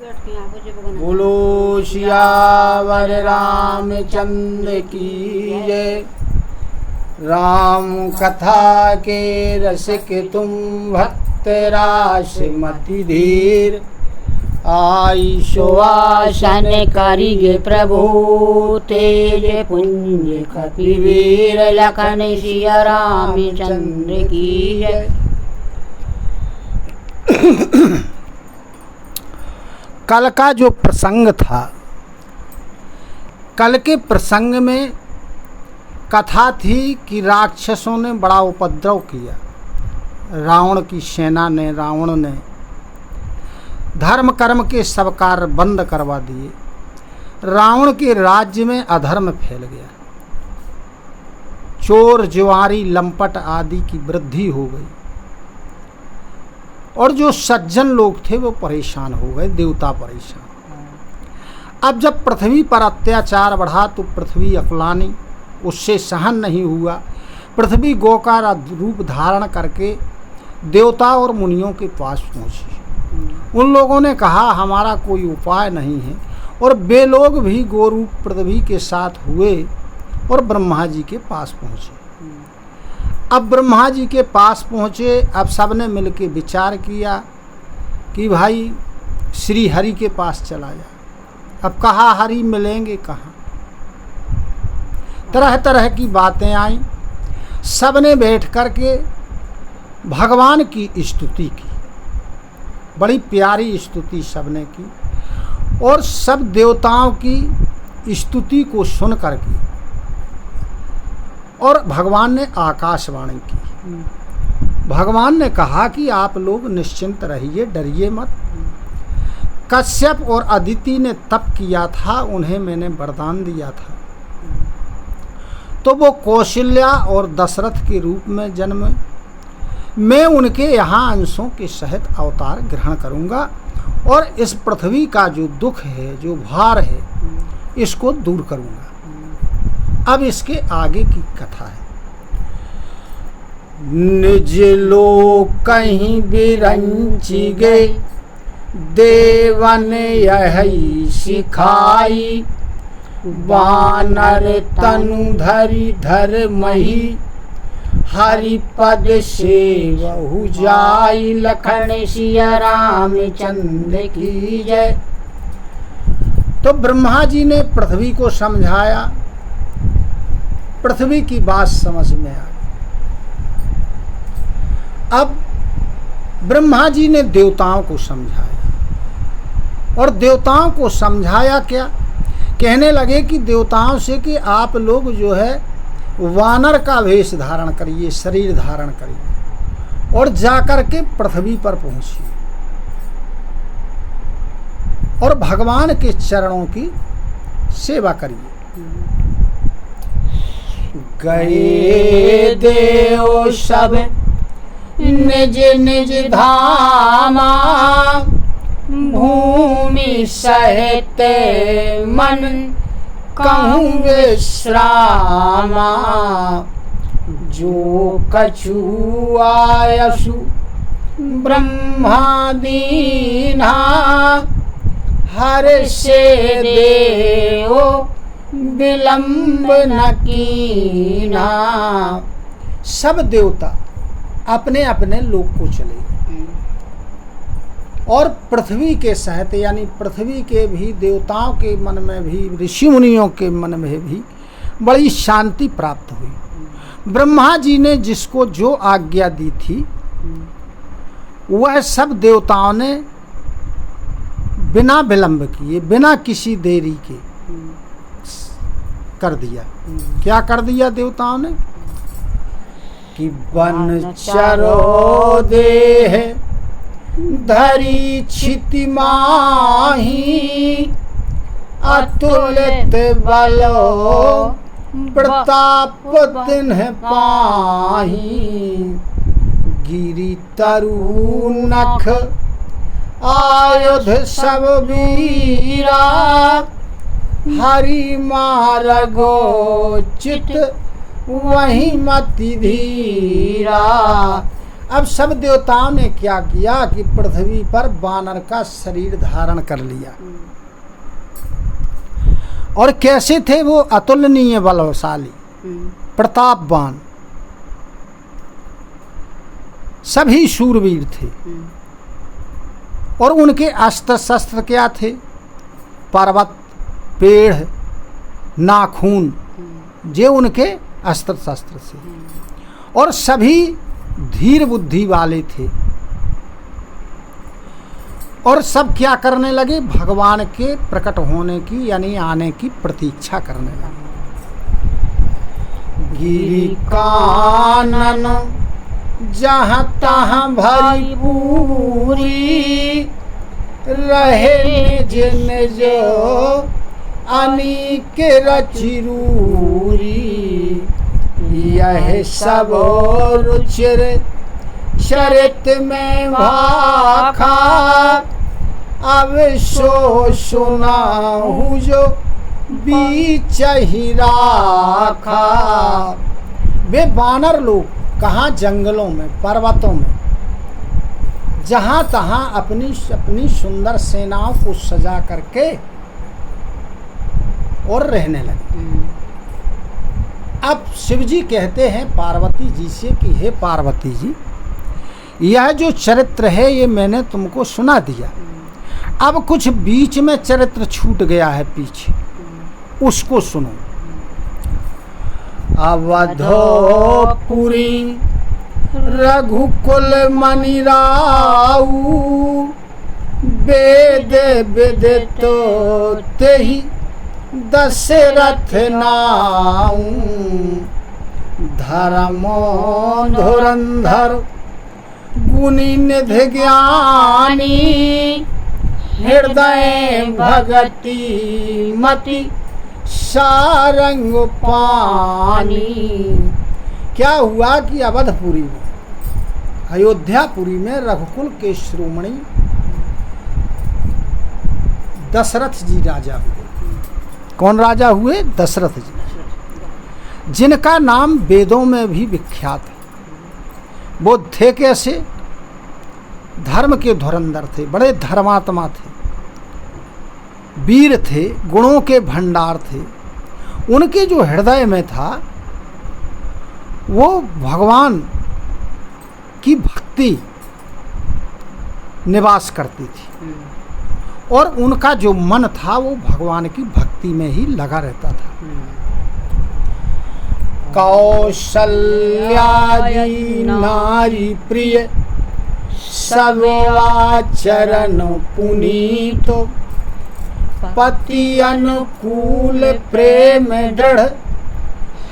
बोलो सियावर रामचंद्र की जय। राम कथा के रसिक तुम भक्त रास मति धीर। आई सुवासन करिगे प्रभु तेज पुंज कपिवीर। लखन सिया रामचंद्र की जय। कल का जो प्रसंग था, कल के प्रसंग में कथा थी कि राक्षसों ने बड़ा उपद्रव किया। रावण की सेना ने, रावण ने धर्म कर्म के सब कार्य बंद करवा दिए। रावण के राज्य में अधर्म फैल गया। चोर जुआरी लंपट आदि की वृद्धि हो गई और जो सज्जन लोग थे वो परेशान हो गए, देवता परेशान। अब जब पृथ्वी पर अत्याचार बढ़ा तो पृथ्वी अकुलानी, उससे सहन नहीं हुआ। पृथ्वी गौ का रूप धारण करके देवता और मुनियों के पास पहुंची। उन लोगों ने कहा हमारा कोई उपाय नहीं है, और वे लोग भी गौ रूप पृथ्वी के साथ हुए और ब्रह्मा जी के पास पहुंचे। अब ब्रह्मा जी के पास पहुँचे। अब सबने मिलके विचार किया कि भाई श्री हरि के पास चला जा। अब कहाँ हरि मिलेंगे, कहाँ? तरह तरह की बातें आई। सबने बैठ कर के भगवान की स्तुति की, बड़ी प्यारी स्तुति सबने की। और सब देवताओं की स्तुति को सुन करके और भगवान ने आकाशवाणी की। भगवान ने कहा कि आप लोग निश्चिंत रहिए, डरिए मत। कश्यप और अदिति ने तप किया था, उन्हें मैंने वरदान दिया था, तो वो कौशल्या और दशरथ के रूप में जन्मे। मैं उनके यहाँ अंशों के सहित अवतार ग्रहण करूँगा और इस पृथ्वी का जो दुख है, जो भार है, इसको दूर करूँगा। अब इसके आगे की कथा है। निज लोक कहीं बिरंची गए, देवन यही सिखाई। वानर तनु धरि धर्महि, हरिपद सेवहु जाई। लखन सिया रामचंद्र की जय। तो ब्रह्मा जी ने पृथ्वी को समझाया। पृथ्वी की बात समझ में आई। अब ब्रह्मा जी ने देवताओं को समझाया, और देवताओं को समझाया क्या? कहने लगे कि देवताओं से कि आप लोग जो है वानर का वेश धारण करिए, शरीर धारण करिए, और जाकर के पृथ्वी पर पहुंचिए और भगवान के चरणों की सेवा करिए। गए देव सब निज निज धामा, भूमि सहित मन कहूँ विश्रामा। जो कछु आयसु ब्रह्मा दीना, हर से देव विलंब न कीना। सब देवता अपने अपने लोक को चले गए और पृथ्वी के सहित, यानी पृथ्वी के भी देवताओं के मन में भी, ऋषि मुनियों के मन में भी बड़ी शांति प्राप्त हुई। ब्रह्मा जी ने जिसको जो आज्ञा दी थी वह सब देवताओं ने बिना विलंब किए, बिना किसी देरी के कर दिया। क्या कर दिया देवताओं ने? कि वन चरो देह धरी क्षिति माही, अतुलित बलो प्रताप तिन्ह पाही। गिरि तरु नख आयुध सब वीरा, हरि मार्गो चित वही मति धीरा। अब सब देवताओं ने क्या किया कि पृथ्वी पर वानर का शरीर धारण कर लिया। और कैसे थे वो? अतुलनीय बलशाली, प्रतापवान, सभी शूरवीर थे। और उनके अस्त्र शस्त्र क्या थे? पर्वत, पेड़, नाखून, ये उनके अस्त्र शस्त्र थे। और सभी धीर बुद्धि वाले थे। और सब क्या करने लगे? भगवान के प्रकट होने की यानी आने की प्रतीक्षा करने लगे। गिरि कानन जहाँ तहाँ भरी पूरी, रहे निज निज अनेक रचिरूरी। यह सब रुचिर चरित में भाखा, अब सो सुनाहु जो बीच ही राखा। वे वानर लोग कहाँ? जंगलों में, पर्वतों में, जहाँ तहाँ अपनी अपनी सुंदर सेनाओं को सजा करके और रहने लगे। अब शिव जी कहते हैं पार्वती जी से कि हे पार्वती जी, यह जो चरित्र है ये मैंने तुमको सुना दिया। अब कुछ बीच में चरित्र छूट गया है पीछे, उसको सुनो। अवधोपुरी रघुकुल मणि राऊ, वेद विदितो तेहि दशरथ नाऊ। धर्मो धुरंधर गुणी निधि ज्ञानी, हृदय भगति मति सारंग पानी। क्या हुआ कि अवधपुरी में, अयोध्यापुरी में रघुकुल के शिरोमणि दशरथ जी राजा हुए। कौन राजा हुए? दशरथ जी, जिनका नाम वेदों में भी विख्यात है। वो थे कैसे? धर्म के धुरंधर थे, बड़े धर्मात्मा थे, वीर थे, गुणों के भंडार थे। उनके जो हृदय में था वो भगवान की भक्ति निवास करती थी। और उनका जो मन था वो भगवान की भक्ति में ही लगा रहता था। कौशल्यादि नारी प्रिय, सवाचरण पुनीत। पति अनुकूल प्रेम दृढ़,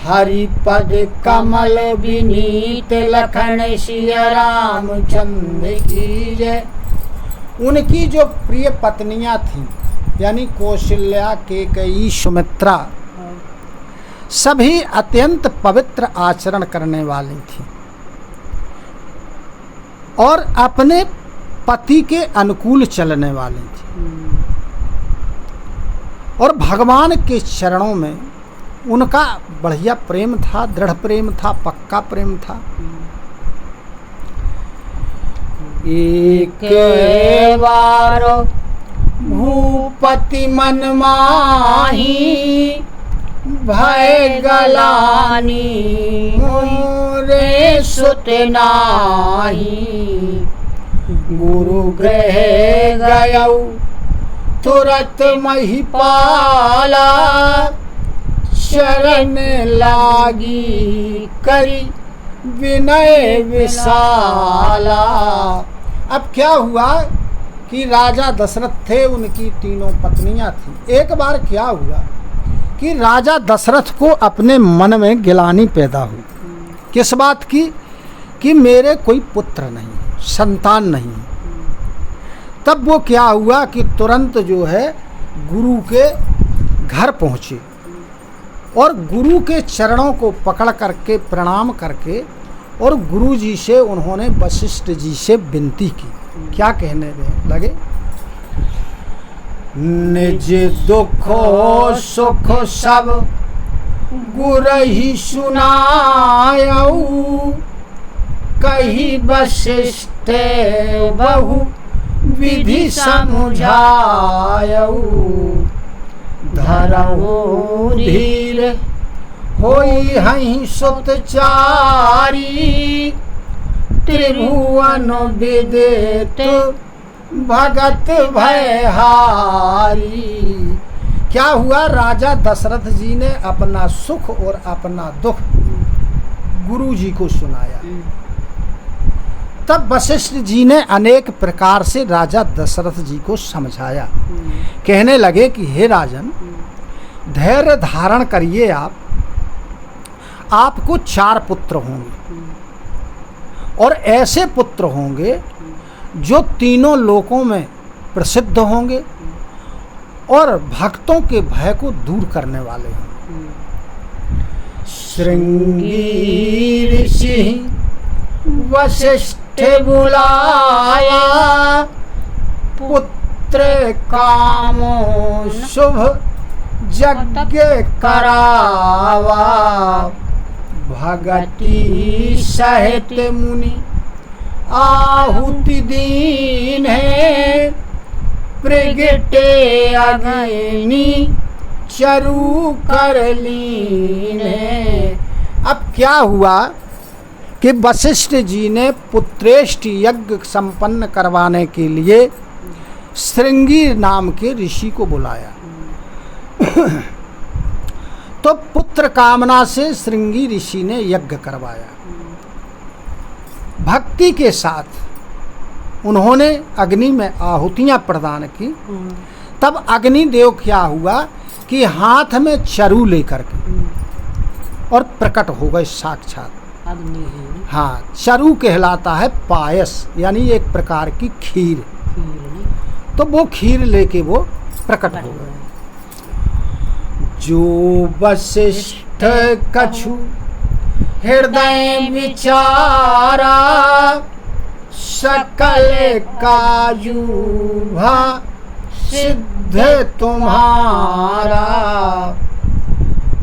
हरिपद कमल विनीत। लखन सिया रामचंद्र की जय। उनकी जो प्रिय पत्नियां थीं यानी कौशल्या, केकई, सुमित्रा, सभी अत्यंत पवित्र आचरण करने वाली थीं और अपने पति के अनुकूल चलने वाली थीं। और भगवान के चरणों में उनका बढ़िया प्रेम था, दृढ़ प्रेम था, पक्का प्रेम था। एक बार भूपति मन माही, भय गलानी मोरे सुत नाही। गुरु गृह गयौ तुरत महिपाला, शरण लागी करी विनय विशाला। अब क्या हुआ कि राजा दशरथ थे, उनकी तीनों पत्नियां थीं। एक बार क्या हुआ कि राजा दशरथ को अपने मन में गिलानी पैदा हुई। किस बात की? कि मेरे कोई पुत्र नहीं, संतान नहीं। तब वो क्या हुआ कि तुरंत जो है गुरु के घर पहुँचे और गुरु के चरणों को पकड़ करके प्रणाम करके और गुरु जी से उन्होंने वशिष्ठ जी से विनती की। क्या कहने लगे? निज दुख सुख सब गुरहि सुनायऊ, कही वशिष्ठ बहु विधि समुझायऊ, धरऊ धीर होई हई सुतचारी, त्रिभुवन विदित भगत भयहारी। क्या हुआ, राजा दशरथ जी ने अपना सुख और अपना दुख गुरु जी को सुनाया। तब वशिष्ठ जी ने अनेक प्रकार से राजा दशरथ जी को समझाया। कहने लगे कि हे राजन, धैर्य धारण करिए, आपको 4 पुत्र होंगे और ऐसे पुत्र होंगे जो तीनों लोकों में प्रसिद्ध होंगे और भक्तों के भय को दूर करने वाले होंगे। श्रृंगी ऋषि वशिष्ठ बुलाया, पुत्र कामो शुभ यज्ञ करावा, भगति सहित मुनि आहुति दीन है, प्रगटे अग्नि चरु कर लीन है। अब क्या हुआ कि वशिष्ठ जी ने पुत्रेष्टि यज्ञ संपन्न करवाने के लिए श्रृंगी नाम के ऋषि को बुलाया। तो पुत्र कामना से श्रृंगी ऋषि ने यज्ञ करवाया। भक्ति के साथ उन्होंने अग्नि में आहुतियां प्रदान की। तब अग्निदेव क्या हुआ कि हाथ में चरु लेकर के और प्रकट हो गए साक्षात। हाँ, चरु कहलाता है पायस, यानी एक प्रकार की खीर। तो वो खीर लेके वो प्रकट हो गए। जो वशिष्ठ कछु हृदय विचारा, सकल काजुभा सिद्ध तुम्हारा,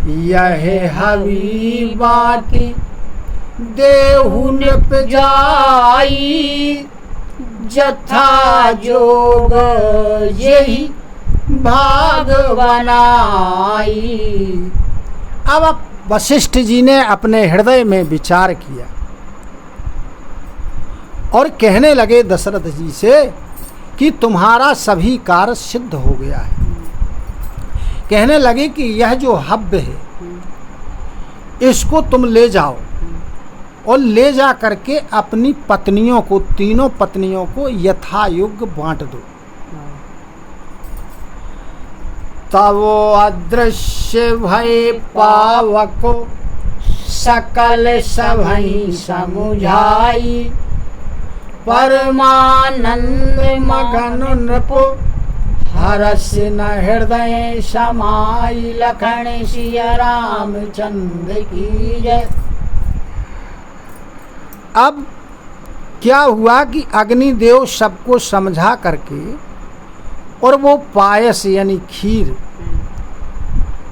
यह हवी बाटी देहु नृप जाई, जथा जोग यही भाग बनाई। अब वशिष्ठ जी ने अपने हृदय में विचार किया और कहने लगे दशरथ जी से कि तुम्हारा सभी कार्य सिद्ध हो गया है। कहने लगे कि यह जो हव्य है इसको तुम ले जाओ और ले जा करके अपनी पत्नियों को, तीनों पत्नियों को यथायोग्य बांट दो। तब अदृश्य भय पावको, सकल सभई समुझाई, परमानंद मगन नृपो, हरस न हृदय समाई, लखन सिया रामचंद्र की जय। अब क्या हुआ कि अग्निदेव सबको समझा करके और वो पायस यानी खीर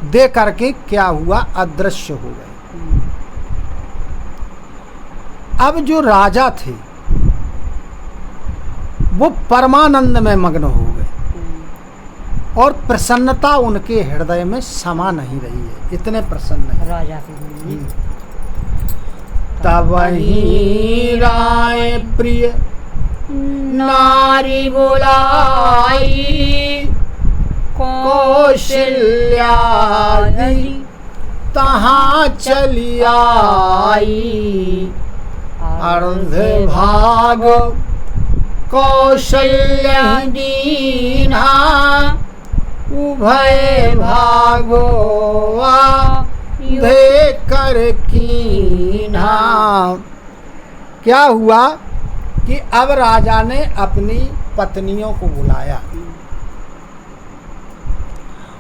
दे करके क्या हुआ, अदृश्य हो गए। अब जो राजा थे वो परमानंद में मग्न हो गए और प्रसन्नता उनके हृदय में समा नहीं रही है, इतने प्रसन्न है राजा के। तब ही राय प्रिय नारी बुलाई, कौशल्या तहाँ चली आई, अर्ध भाग कौशल्या दीना, उभय भागोवा दे कर कीन्हा। क्या हुआ कि अब राजा ने अपनी पत्नियों को बुलाया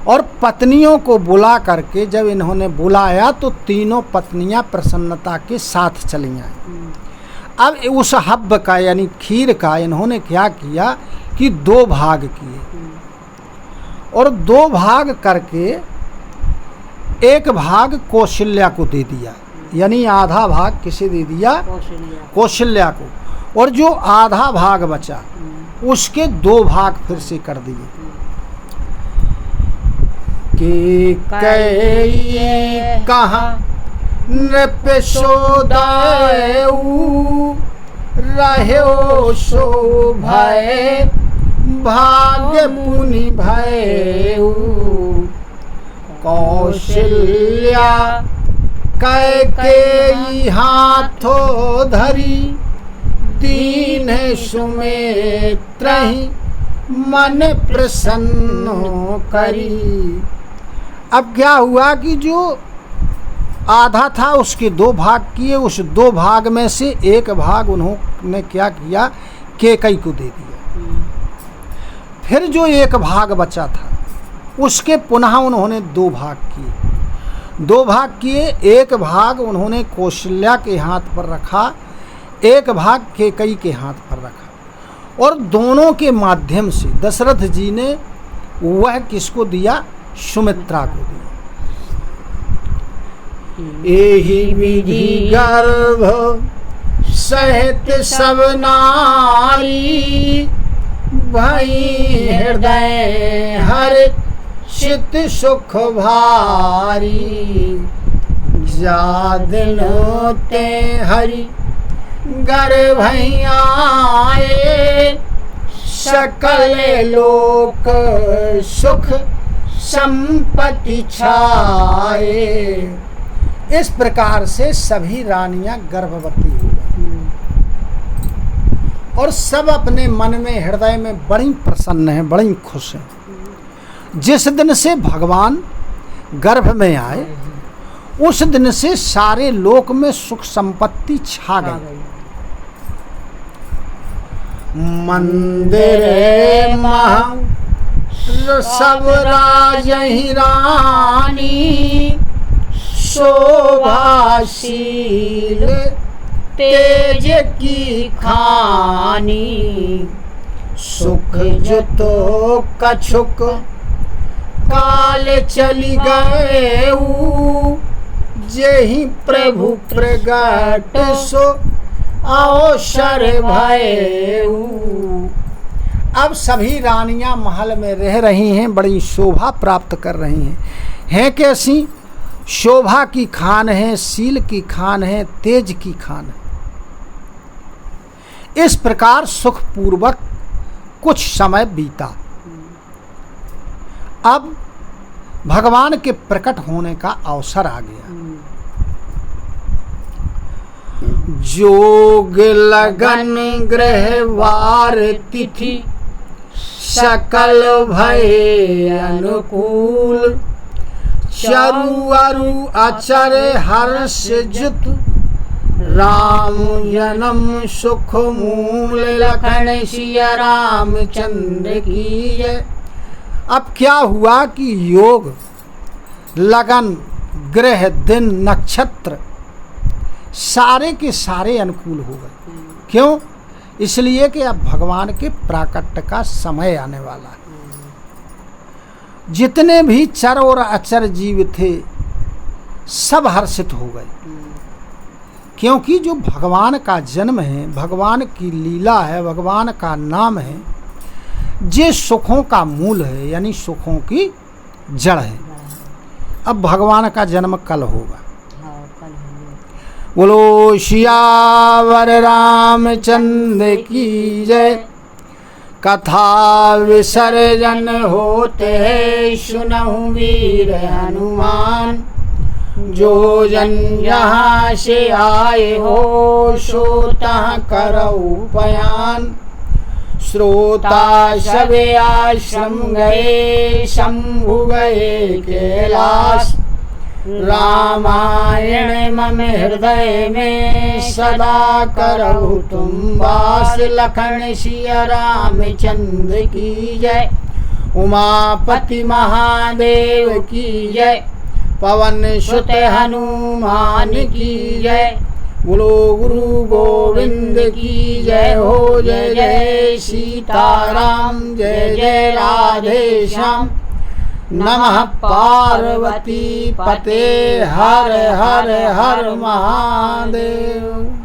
और पत्नियों को बुला करके जब इन्होंने बुलाया तो तीनों पत्नियां प्रसन्नता के साथ चली आई। अब उस हव्य का यानी खीर का इन्होंने क्या किया कि 2 भाग किए और 2 भाग करके एक भाग कौशल्या को दे दिया यानी आधा भाग किसे दे दिया? कौशल्या। कौशल्या को। और जो आधा भाग बचा उसके 2 भाग फिर से कर दिए कि कई कहा नृप सोदाऊ रहो सो भय भाग्य पुनि भयऊ कौशल्या कैकेयी हाथों धरी दीन सुमित्रहि मन प्रसन्न करी। अब क्या हुआ कि जो आधा था उसके 2 भाग किए, उस 2 भाग में से 1 भाग उन्होंने क्या किया? कैकेयी को दे दिया। फिर जो 1 भाग बचा था उसके पुनः उन्होंने 2 भाग किए। 2 भाग किए, 1 भाग उन्होंने कौशल्या के हाथ पर रखा, 1 भाग कैकेयी के हाथ पर रखा और दोनों के माध्यम से दशरथ जी ने वह किसको दिया? सुमित्रा को दिया। एहि विधि गर्भ सहित सब नारी भई हृदय हर चित सुख भारी जादनो ते हरि गर्भ आए सकल लोक सुख संपत्ति छाए। इस प्रकार से सभी रानियां गर्भवती हो गई और सब अपने मन में हृदय में बड़ी प्रसन्न हैं, बड़ी खुश हैं। जिस दिन से भगवान गर्भ में आए उस दिन से सारे लोक में सुख संपत्ति छा गई। मंदिर महा सब राजहि रानी शोभाशील तेज की खानी सुख जुतो कछुक काल चली गए जेहि प्रभु प्रगट सो अवसर भयऊ। अब सभी रानियां महल में रह रही हैं, बड़ी शोभा प्राप्त कर रही हैं कैसी? शोभा की खान है, शील की खान है, तेज की खान है। इस प्रकार सुखपूर्वक कुछ समय बीता। अब भगवान के प्रकट होने का अवसर आ गया। जोग लगन ग्रह वार तिथि सकल भय अनुकूल चरु अरु अचर हर्ष जुत राम जन्म सुख मूल लखन सिया रामचंद्र की जय। अब क्या हुआ कि योग लगन ग्रह दिन नक्षत्र सारे के सारे अनुकूल हो गए। क्यों? इसलिए कि अब भगवान के प्राकट्य का समय आने वाला है। जितने भी चर और अचर जीव थे सब हर्षित हो गए, क्योंकि जो भगवान का जन्म है, भगवान की लीला है, भगवान का नाम है, जे सुखों का मूल है, यानी सुखों की जड़ है। अब भगवान का जन्म कल होगा। बोलो सियावर रामचंद्र की जय। कथा विसर्जन होते सुनहु वीर हनुमान जो जन यहाँ से आए हो सोता करऊ बयान। श्रोता सबे आश्रम गए शंभु गए कैलाश रामायण मम हृदय में सदा करहु तुम वास। लखन सिया रामचंद्र की जय। उमापति महादेव की जय। पवन सुत हनुमान की जय। बोलो गुरु गोविंद की जय हो। जय जय सीताराम जय जय राधे श्याम। नमः पार्वती पते हर हर हर महादेव।